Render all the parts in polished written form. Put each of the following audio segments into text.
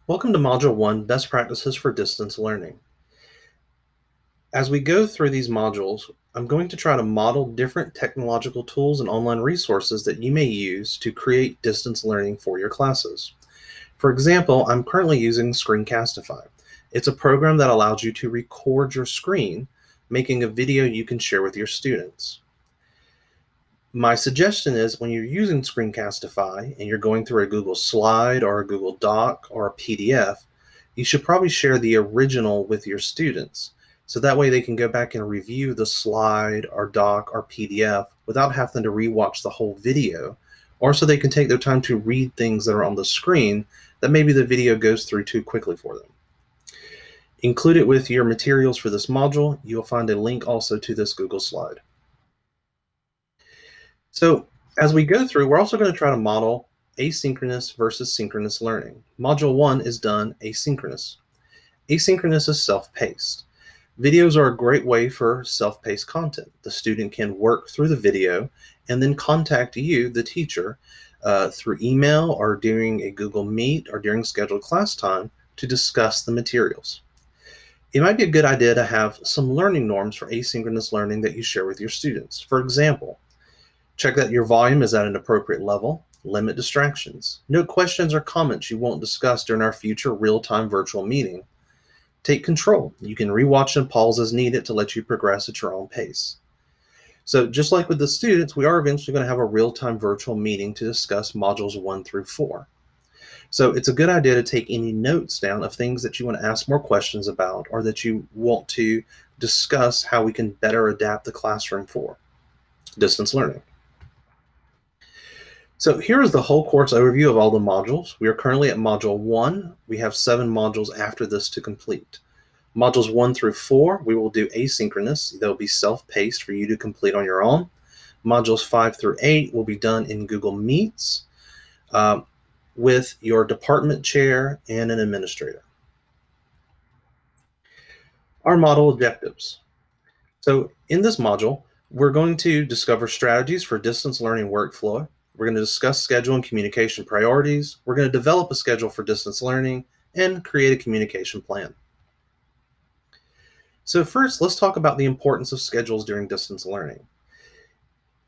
Welcome to Module 1, Best Practices for Distance Learning. As we go through these modules, I'm going to try to model different technological tools and online resources that you may use to create distance learning for your classes. For example, I'm currently using Screencastify. It's a program that allows you to record your screen, making a video you can share with your students. My suggestion is when you're using Screencastify and you're going through a Google Slide or a Google Doc or a PDF, you should probably share the original with your students. So that way they can go back and review the slide or doc or PDF without having to rewatch the whole video, or so they can take their time to read things that are on the screen that maybe the video goes through too quickly for them. Included with your materials for this module, you'll find a link also to this Google Slide. So as we go through, we're also going to try to model asynchronous versus synchronous learning. Module 1 is done asynchronous. Asynchronous is self-paced. Videos are a great way for self-paced content. The student can work through the video and then contact you, the teacher, through email or during a Google Meet or during scheduled class time to discuss the materials. It might be a good idea to have some learning norms for asynchronous learning that you share with your students. For example, check that your volume is at an appropriate level. Limit distractions. Note questions or comments you won't discuss during our future real-time virtual meeting. Take control. You can rewatch and pause as needed to let you progress at your own pace. So just like with the students, we are eventually going to have a real-time virtual meeting to discuss modules 1 through 4. So it's a good idea to take any notes down of things that you want to ask more questions about or that you want to discuss how we can better adapt the classroom for distance learning. So here is the whole course overview of all the modules. We are currently at Module 1. We have 7 modules after this to complete. Modules 1 through 4, we will do asynchronous. They'll be self-paced for you to complete on your own. Modules 5 through 8 will be done in Google Meets with your department chair and an administrator. Our model objectives. So in this module, we're going to discover strategies for distance learning workflow. We're going to discuss schedule and communication priorities. We're going to develop a schedule for distance learning and create a communication plan. So first, let's talk about the importance of schedules during distance learning.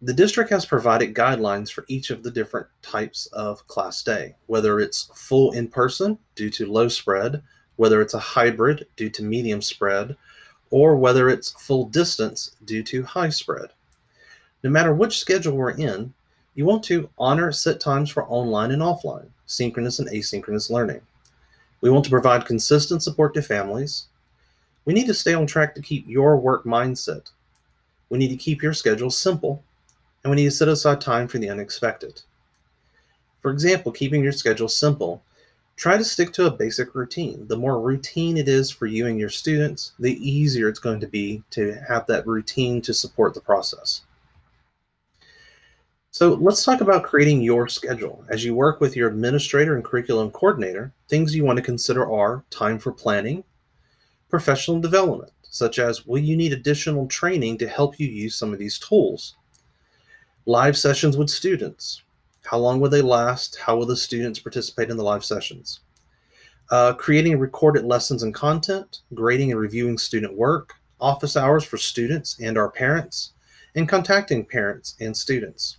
The district has provided guidelines for each of the different types of class day, whether it's full in-person due to low spread, whether it's a hybrid due to medium spread, or whether it's full distance due to high spread. No matter which schedule we're in, you want to honor set times for online and offline, synchronous and asynchronous learning. We want to provide consistent support to families. We need to stay on track to keep your work mindset. We need to keep your schedule simple, and we need to set aside time for the unexpected. For example, keeping your schedule simple, try to stick to a basic routine. The more routine it is for you and your students, the easier it's going to be to have that routine to support the process. So let's talk about creating your schedule. As you work with your administrator and curriculum coordinator, things you want to consider are time for planning, professional development, such as will you need additional training to help you use some of these tools? Live sessions with students. How long will they last? How will the students participate in the live sessions? Creating recorded lessons and content, grading and reviewing student work, office hours for students and our parents, and contacting parents and students.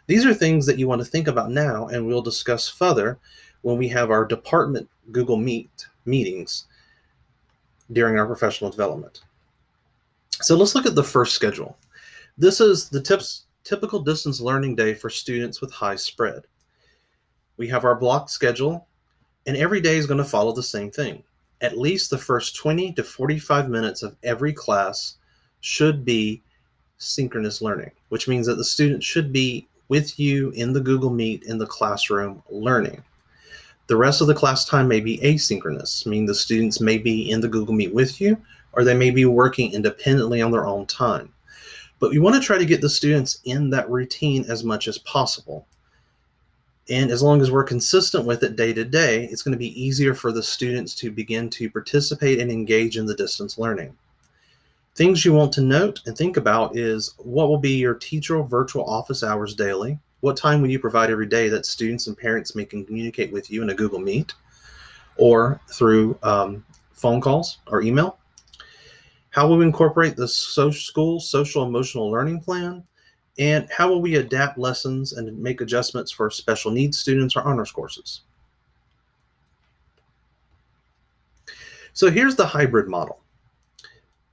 These are things that you want to think about now, and we'll discuss further when we have our department Google Meet meetings during our professional development. So let's look at the first schedule. This is the typical distance learning day for students with high spread. We have our block schedule, and every day is going to follow the same thing. At least the first 20 to 45 minutes of every class should be synchronous learning, which means that the student should be with you in the Google Meet in the classroom learning. The rest of the class time may be asynchronous, meaning the students may be in the Google Meet with you, or they may be working independently on their own time. But we want to try to get the students in that routine as much as possible. And as long as we're consistent with it day to day, it's going to be easier for the students to begin to participate and engage in the distance learning. Things you want to note and think about is what will be your teacher virtual office hours daily? What time will you provide every day that students and parents may communicate with you in a Google Meet? or through phone calls or email? How will we incorporate the school social emotional learning plan? And how will we adapt lessons and make adjustments for special needs students or honors courses? So here's the hybrid model.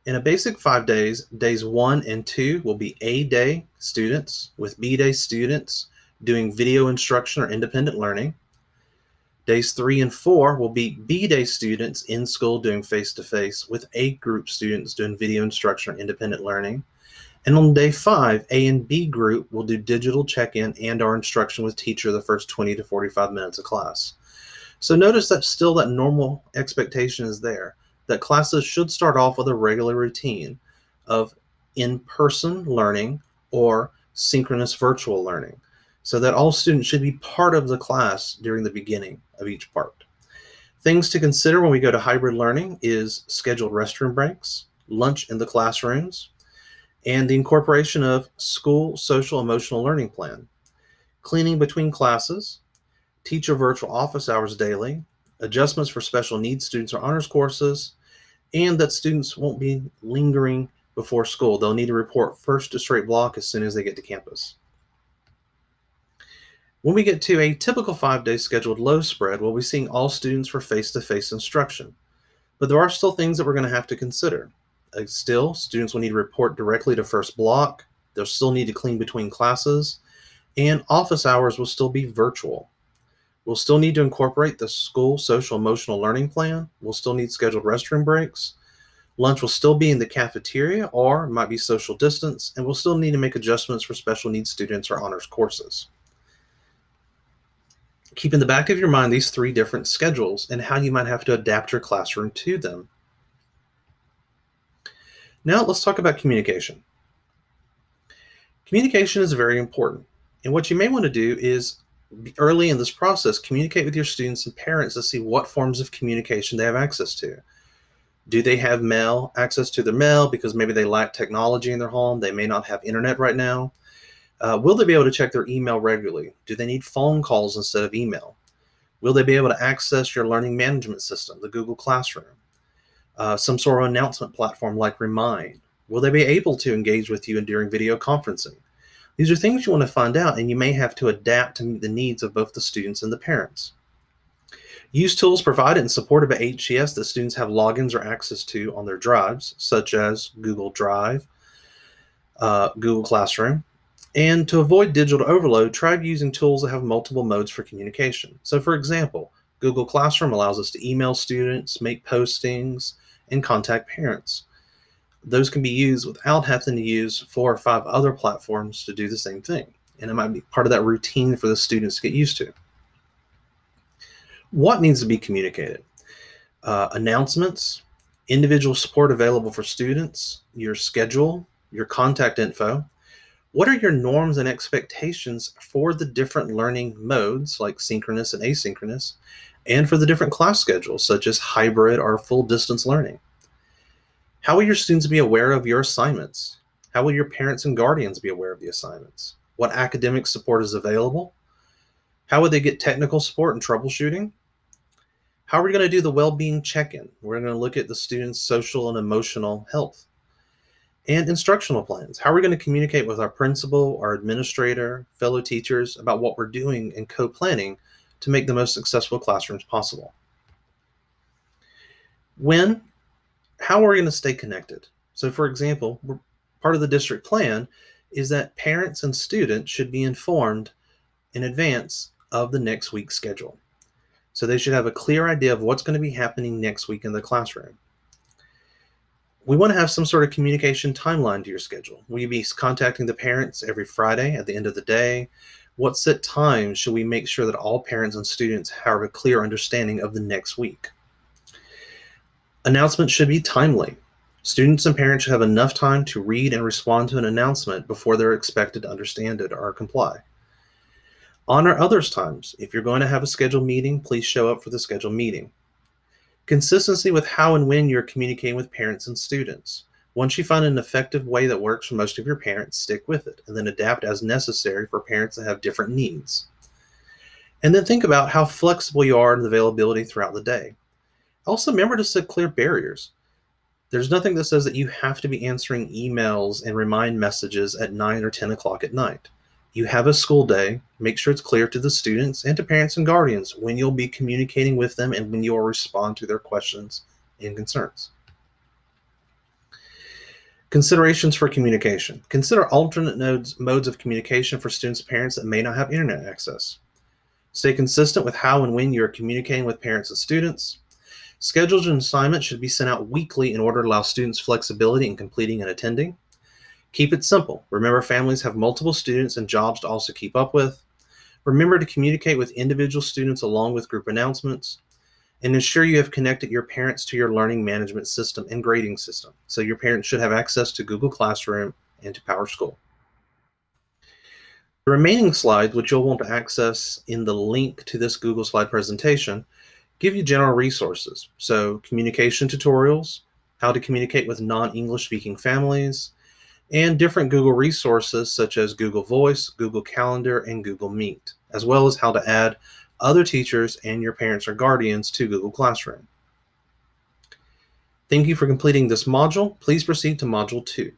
In a basic 5 days, days 1 and 2 will be A day students, with B day students doing video instruction or independent learning. Days 3 and 4 will be B day students in school doing face-to-face, with A group students doing video instruction or independent learning. And on day 5, A and B group will do digital check-in and our instruction with teacher the first 20 to 45 minutes of class. So notice that still that normal expectation is there, that classes should start off with a regular routine of in-person learning or synchronous virtual learning, so that all students should be part of the class during the beginning of each part. Things to consider when we go to hybrid learning is scheduled restroom breaks, lunch in the classrooms, and the incorporation of school social emotional learning plan, cleaning between classes, teacher virtual office hours daily, adjustments for special needs students or honors courses, and that students won't be lingering before school. They'll need to report first to straight block as soon as they get to campus. When we get to a typical 5-day scheduled low spread, we'll be seeing all students for face-to-face instruction. But there are still things that we're going to have to consider. Still, students will need to report directly to first block. They'll still need to clean between classes, and office hours will still be virtual. We'll still need to incorporate the school social emotional learning plan. We'll still need scheduled restroom breaks. Lunch will still be in the cafeteria or might be social distance, and we'll still need to make adjustments for special needs students or honors courses. Keep in the back of your mind these 3 different schedules and how you might have to adapt your classroom to them. Now let's talk about communication. Communication is very important, and what you may want to do is early in this process communicate with your students and parents to see what forms of communication they have access to. Do they have access to their mail because maybe they lack technology in their home? They may not have internet right now. Will they be able to check their email regularly? Do they need phone calls instead of email? Will they be able to access your learning management system, the Google Classroom, some sort of announcement platform like Remind? Will they be able to engage with you during video conferencing? These are things you want to find out, and you may have to adapt to meet the needs of both the students and the parents. Use tools provided and supported by HCS that students have logins or access to on their drives, such as Google Drive, Google Classroom. And to avoid digital overload, try using tools that have multiple modes for communication. So for example, Google Classroom allows us to email students, make postings, and contact parents. Those can be used without having to use 4 or 5 other platforms to do the same thing. And it might be part of that routine for the students to get used to. What needs to be communicated? Announcements, individual support available for students, your schedule, your contact info. What are your norms and expectations for the different learning modes like synchronous and asynchronous, and for the different class schedules such as hybrid or full distance learning? How will your students be aware of your assignments? How will your parents and guardians be aware of the assignments? What academic support is available? How would they get technical support and troubleshooting? How are we going to do the well-being check-in? We're going to look at the students' social and emotional health. And instructional plans. How are we going to communicate with our principal, our administrator, fellow teachers about what we're doing and co-planning to make the most successful classrooms possible? How are we going to stay connected? So for example, part of the district plan is that parents and students should be informed in advance of the next week's schedule. So they should have a clear idea of what's going to be happening next week in the classroom. We want to have some sort of communication timeline to your schedule. Will you be contacting the parents every Friday at the end of the day? What set times should we make sure that all parents and students have a clear understanding of the next week? Announcements should be timely. Students and parents should have enough time to read and respond to an announcement before they're expected to understand it or comply. Honor others' times. If you're going to have a scheduled meeting, please show up for the scheduled meeting. Consistency with how and when you're communicating with parents and students. Once you find an effective way that works for most of your parents, stick with it and then adapt as necessary for parents that have different needs. And then think about how flexible you are in availability throughout the day. Also, remember to set clear barriers. There's nothing that says that you have to be answering emails and remind messages at 9 or 10 o'clock at night. You have a school day. Make sure it's clear to the students and to parents and guardians when you'll be communicating with them and when you'll respond to their questions and concerns. Considerations for communication. Consider alternate modes of communication for students and parents that may not have internet access. Stay consistent with how and when you're communicating with parents and students. Schedules and assignments should be sent out weekly in order to allow students flexibility in completing and attending. Keep it simple. Remember, families have multiple students and jobs to also keep up with. Remember to communicate with individual students along with group announcements. And ensure you have connected your parents to your learning management system and grading system. So your parents should have access to Google Classroom and to PowerSchool. The remaining slides, which you'll want to access in the link to this Google slide presentation, give you general resources. So communication tutorials, how to communicate with non-English speaking families, and different Google resources such as Google Voice, Google Calendar, and Google Meet, as well as how to add other teachers and your parents or guardians to Google Classroom. Thank you for completing this module. Please proceed to Module 2.